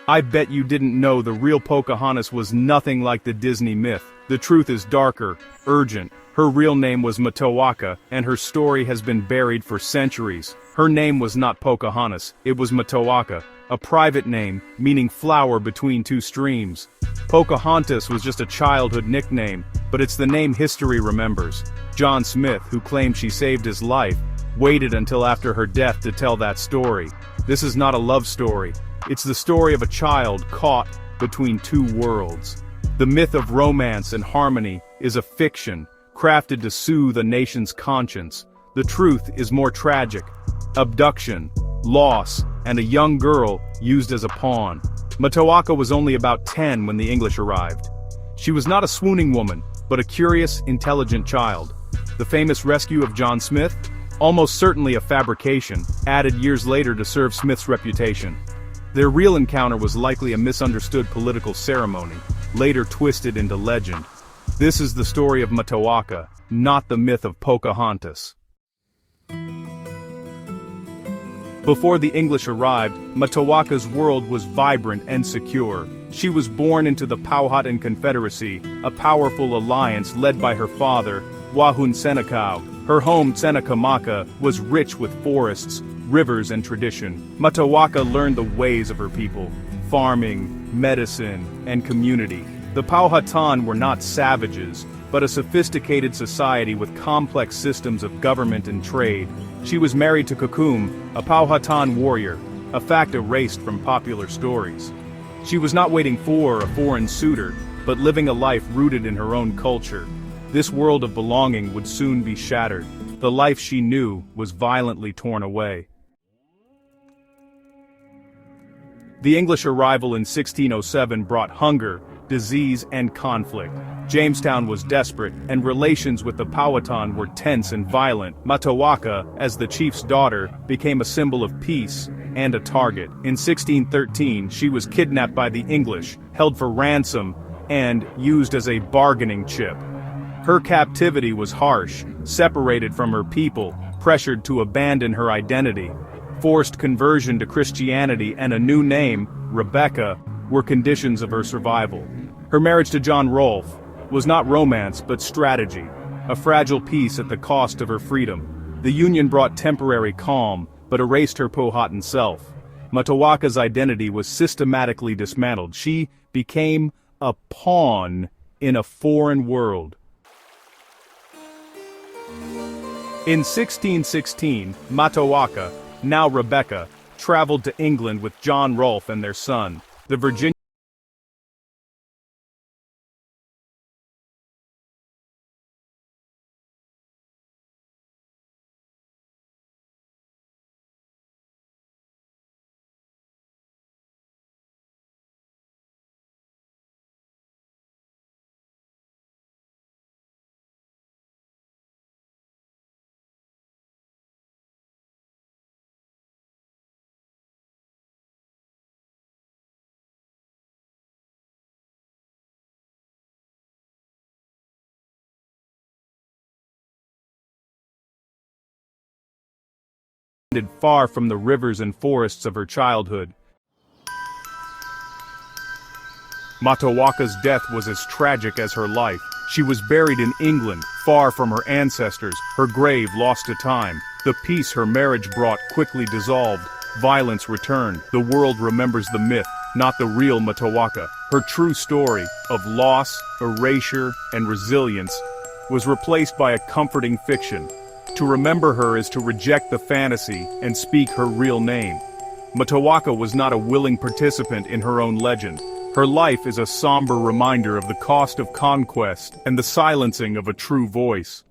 I bet you didn't know the real Pocahontas was nothing like the Disney myth. The truth is darker, urgent. Her real name was Matoaka, and her story has been buried for centuries. Her name was not Pocahontas, it was Matoaka, a private name, meaning flower between two streams. Pocahontas was just a childhood nickname, but it's the name history remembers. John Smith, who claimed she saved his life, waited until after her death to tell that story. This is not a love story. It's the story of a child caught between two worlds. The myth of romance and harmony is a fiction, crafted to soothe a nation's conscience. The truth is more tragic. Abduction, loss, and a young girl used as a pawn. Matoaka was only about 10 when the English arrived. She was not a swooning woman, but a curious, intelligent child. The famous rescue of John Smith? Almost certainly a fabrication, added years later to serve Smith's reputation. Their real encounter was likely a misunderstood political ceremony, later twisted into legend. This is the story of Matoaka, not the myth of Pocahontas. Before the English arrived, Matoaka's world was vibrant and secure. She was born into the Powhatan Confederacy, a powerful alliance led by her father, Wahun Senekau. Her home, Senekamaka, was rich with forests, rivers and tradition. Matoaka learned the ways of her people, farming, medicine, and community. The Powhatan were not savages, but a sophisticated society with complex systems of government and trade. She was married to Kukum, a Powhatan warrior, a fact erased from popular stories. She was not waiting for a foreign suitor, but living a life rooted in her own culture. This world of belonging would soon be shattered. The life she knew was violently torn away. The English arrival in 1607 brought hunger, disease, and conflict. Jamestown was desperate, and relations with the Powhatan were tense and violent. Matoaka, as the chief's daughter, became a symbol of peace and a target. In 1613, she was kidnapped by the English, held for ransom, and used as a bargaining chip. Her captivity was harsh, separated from her people, pressured to abandon her identity. Forced conversion to Christianity and a new name, Rebecca, were conditions of her survival. Her marriage to John Rolfe was not romance but strategy, a fragile peace at the cost of her freedom. The union brought temporary calm, but erased her Powhatan self. Matoaka's identity was systematically dismantled. She became a pawn in a foreign world. In 1616, Matoaka, now Rebecca, traveled to England with John Rolfe and their son. The Virginia far from the rivers and forests of her childhood. Matoaka's death was as tragic as her life. She was buried in England, far from her ancestors, her grave lost to time. The peace her marriage brought quickly dissolved. Violence returned. The world remembers the myth, not the real Matoaka. Her true story of loss, erasure, and resilience was replaced by a comforting fiction. To remember her is to reject the fantasy and speak her real name. Matoaka was not a willing participant in her own legend. Her life is a somber reminder of the cost of conquest and the silencing of a true voice.